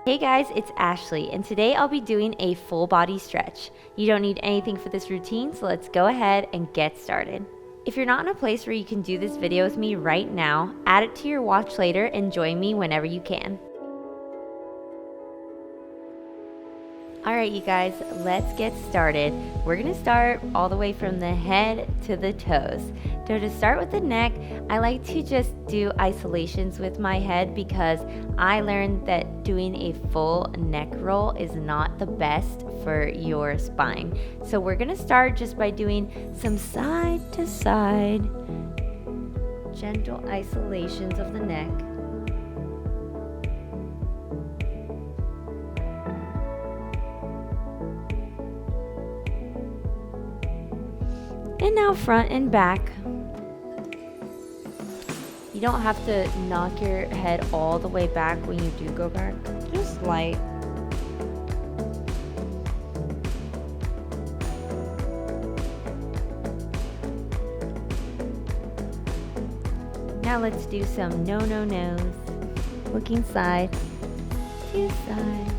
Hey guys, it's Ashley, and today I'll be doing a full body stretch. You don't need anything for this routine, so let's go ahead and get started. If you're not in a place where you can do this video with me right now, add it to your watch later and join me whenever you can. Alright you guys, let's get started. We're going to start all the way from the head to the toes. So to start with the neck, I like to just do isolations with my head because I learned that doing a full neck roll is not the best for your spine. So we're going to start just by doing some side to side gentle isolations of the neck. And now front and back. You don't have to knock your head all the way back when you do go back, just light. Now let's do some no-no-nos. Looking side to side.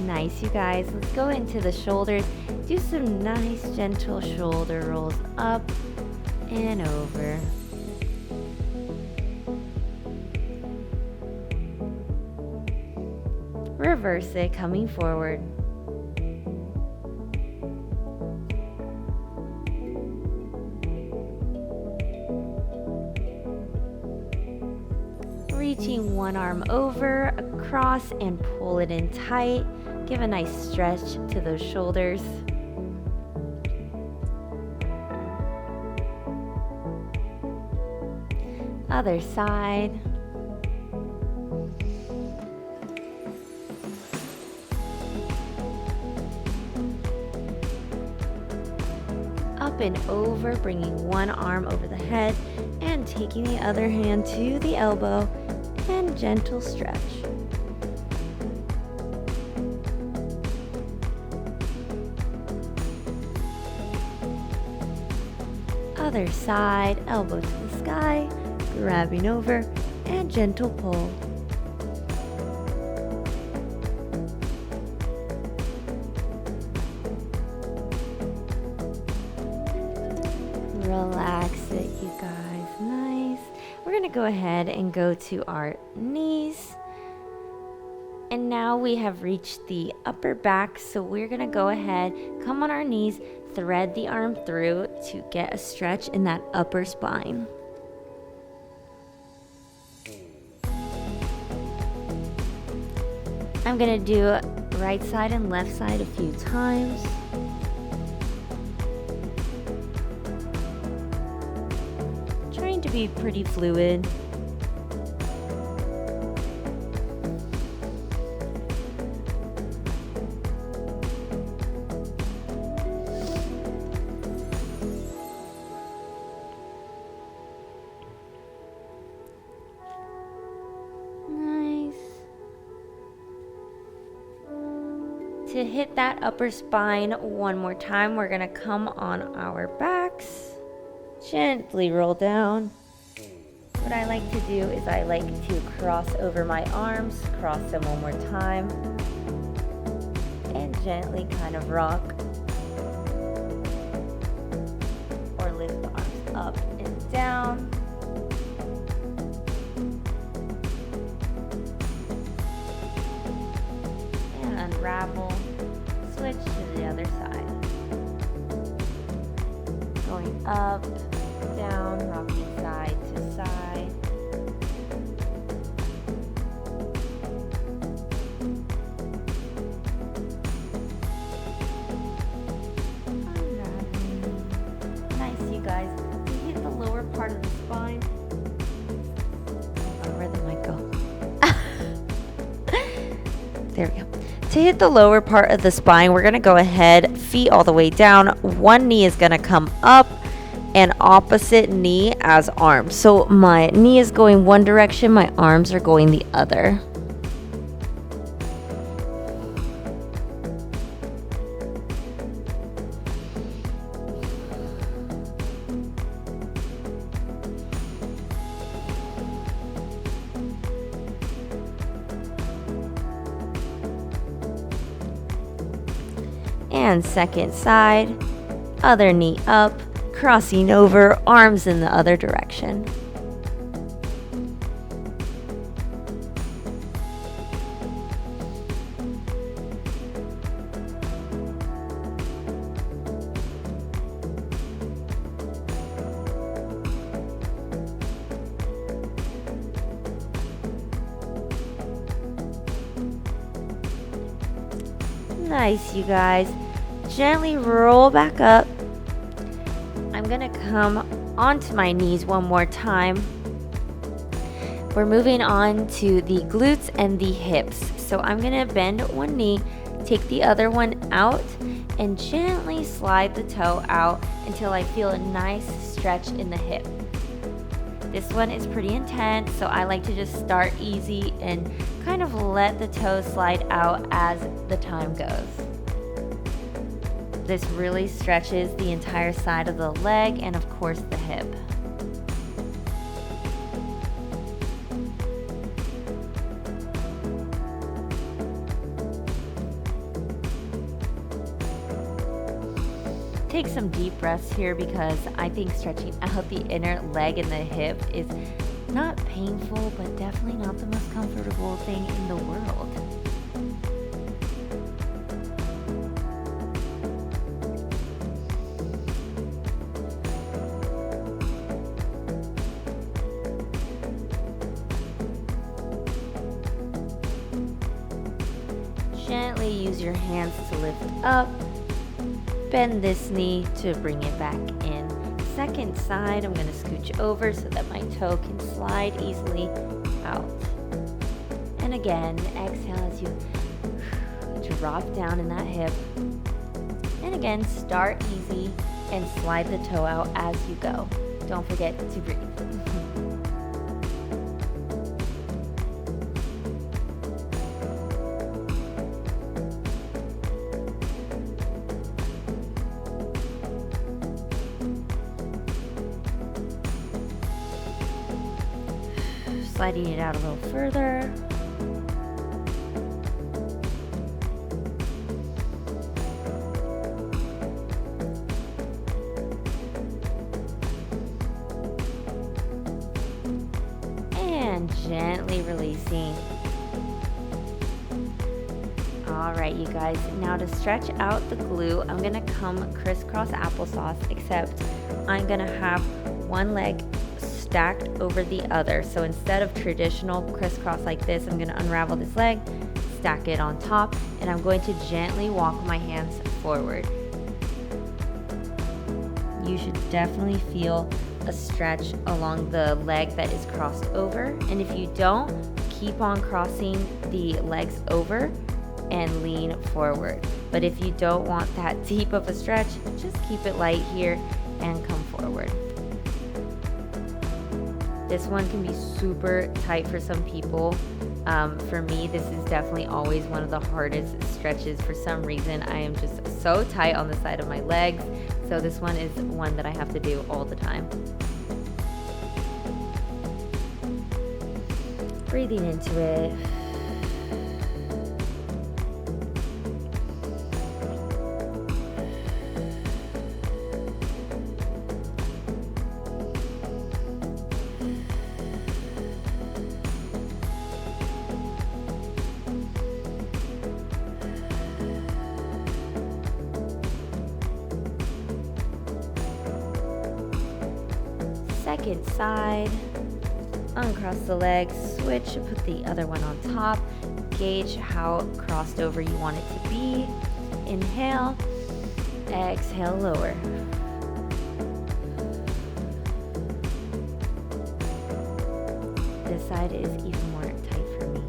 Nice, you guys. Let's go into the shoulders. Do some nice gentle shoulder rolls up and over. Reverse it, coming forward. Reaching one arm over, across, and pull it in tight. Give a nice stretch to those shoulders. Other side. Up and over, bringing one arm over the head and taking the other hand to the elbow and gentle stretch. Other side, elbow to the sky, grabbing over, and gentle pull. Relax it, you guys. Nice. We're going to go ahead and go to our knees. And now we have reached the upper back, so we're going to go ahead, come on our knees, thread the arm through to get a stretch in that upper spine. I'm going to do right side and left side a few times. Trying to be pretty fluid. To hit that upper spine one more time, we're going to come on our backs, gently roll down. What I like to do is I like to cross over my arms, cross them one more time, and gently kind of rock or lift the arms up and down. And unravel. Switch to the other side. Going up, down, rocking side to side. Unraveling. Nice, you guys. You hit the lower part of the spine. Oh, where'd the mic go? There we go. To hit the lower part of the spine, we're going to go ahead, feet all the way down. One knee is going to come up and opposite knee as arms. So my knee is going one direction, my arms are going the other. And second side, other knee up, crossing over, arms in the other direction. Nice, you guys. Gently roll back up. I'm gonna come onto my knees one more time. We're moving on to the glutes and the hips. So I'm gonna bend one knee, take the other one out, and gently slide the toe out until I feel a nice stretch in the hip. This one is pretty intense, so I like to just start easy and kind of let the toes slide out as the time goes. This really stretches the entire side of the leg and of course the hip. Take some deep breaths here because I think stretching out the inner leg and the hip is not painful, but definitely not the most comfortable thing in the world. Gently use your hands to lift up. Bend this knee to bring it back in. Second side, I'm going to scooch over so that my toe can slide easily out. And again, exhale as you drop down in that hip. And again, start easy and slide the toe out as you go. Don't forget to breathe. Sliding it out a little further. And gently releasing. All right, you guys, now to stretch out the glute, I'm gonna come crisscross applesauce, except I'm gonna have one leg stacked over the other. So instead of traditional crisscross like this, I'm going to unravel this leg, stack it on top, and I'm going to gently walk my hands forward. You should definitely feel a stretch along the leg that is crossed over, and if you don't, keep on crossing the legs over and lean forward. But if you don't want that deep of a stretch, just keep it light here and come forward. This one can be super tight for some people. For me, this is definitely always one of the hardest stretches. For some reason, I am just so tight on the side of my legs. So this one is one that I have to do all the time. Breathing into it. Second side, uncross the legs, switch, put the other one on top, gauge how crossed over you want it to be. Inhale, exhale, lower. This side is even more tight for me.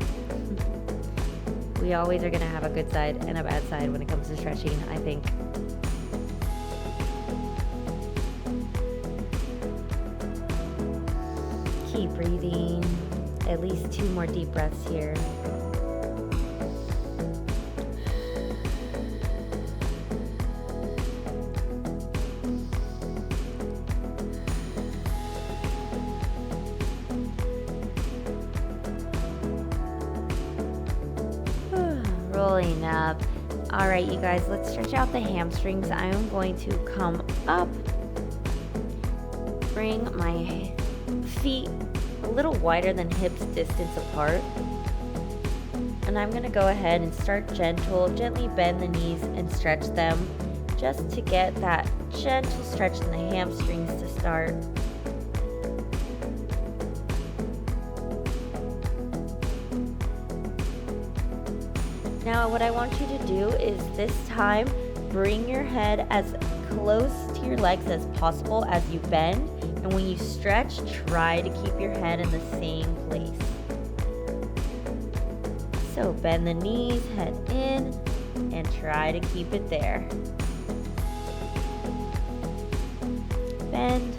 We always are going to have a good side and a bad side when it comes to stretching, I think. Keep breathing, at least 2 more deep breaths here. Rolling up. All right, you guys, let's stretch out the hamstrings. I am going to come up, bring my feet a little wider than hips distance apart. And I'm going to go ahead and start gentle, gently bend the knees and stretch them just to get that gentle stretch in the hamstrings to start. Now what I want you to do is this time bring your head as close to your legs as possible as you bend, and when you stretch, try to keep your head in the same place. So bend the knees, head in, and try to keep it there. Bend.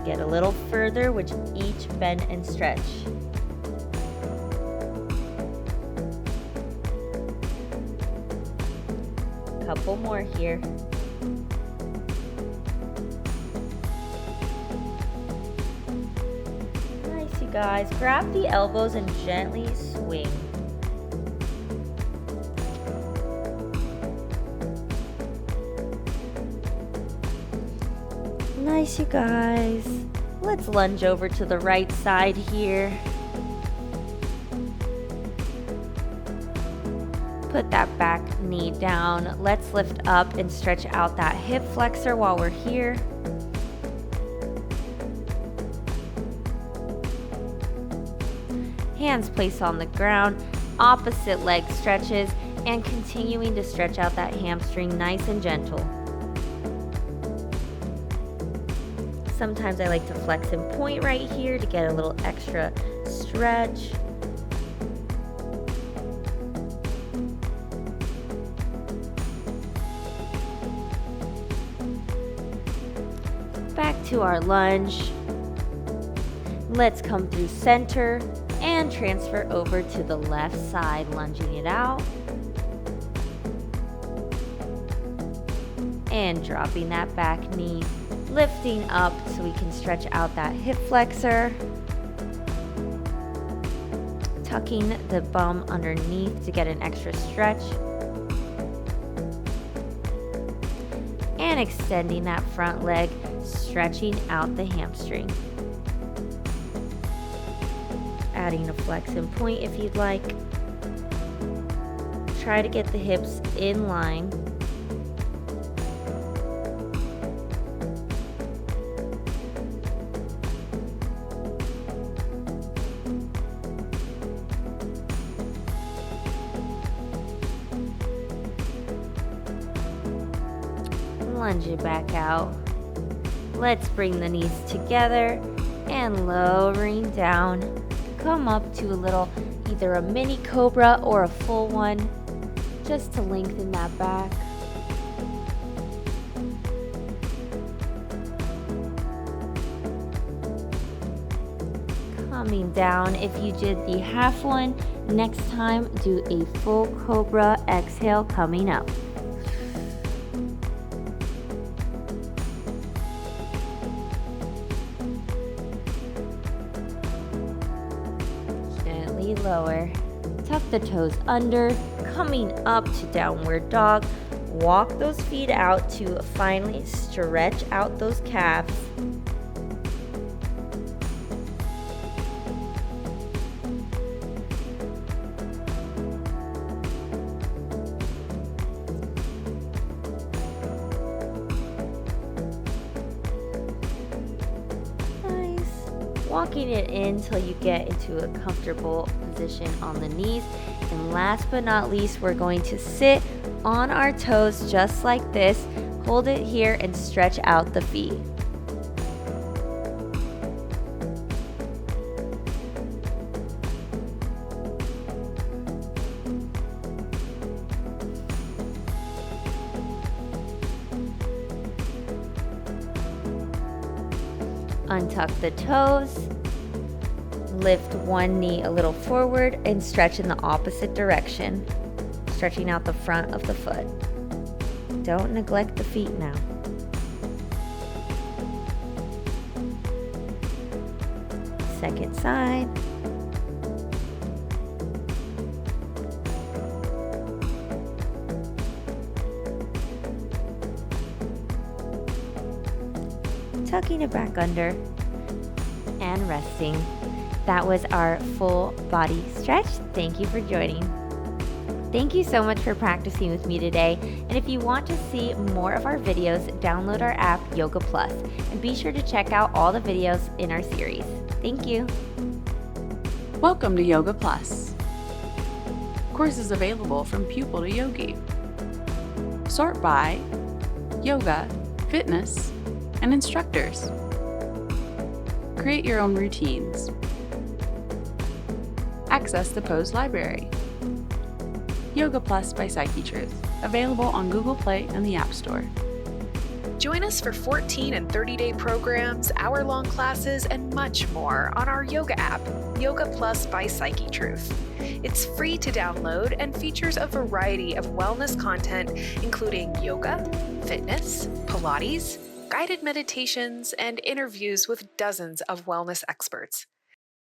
Get a little further with each bend and stretch. Couple more here. Nice, you guys. Grab the elbows and gently swing. Nice, you guys. Let's lunge over to the right side here. Put that back knee down. Let's lift up and stretch out that hip flexor while we're here. Hands placed on the ground, opposite leg stretches, and continuing to stretch out that hamstring nice and gentle. Sometimes I like to flex and point right here to get a little extra stretch. Back to our lunge. Let's come through center and transfer over to the left side, lunging it out. And dropping that back knee, lifting up so we can stretch out that hip flexor. Tucking the bum underneath to get an extra stretch. And extending that front leg, stretching out the hamstring. Adding a flex and point if you'd like. Try to get the hips in line. Lunge it back out. Let's bring the knees together and lowering down. Come up to a little, either a mini cobra or a full one, just to lengthen that back. Coming down. If you did the half one, next time do a full cobra. Exhale, coming up. Lower. Tuck the toes under, coming up to downward dog. Walk those feet out to finally stretch out those calves. Walking it in till you get into a comfortable position on the knees. And last but not least, we're going to sit on our toes just like this. Hold it here and stretch out the feet. Untuck the toes. Lift one knee a little forward and stretch in the opposite direction, stretching out the front of the foot. Don't neglect the feet now. Second side. tucking it back under and resting. That was our full body stretch. Thank you for joining. Thank you so much for practicing with me today. And if you want to see more of our videos, download our app Yoga Plus and be sure to check out all the videos in our series. Thank you. Welcome to Yoga Plus. Courses available from pupil to yogi. Sort by yoga, fitness, and instructors. Create your own routines. Access the pose library. Yoga Plus by PsycheTruth, available on Google Play and the App Store. Join us for 14 and 30-day programs, hour-long classes, and much more on our yoga app, Yoga Plus by PsycheTruth. It's free to download and features a variety of wellness content, including yoga, fitness, Pilates, guided meditations, and interviews with dozens of wellness experts.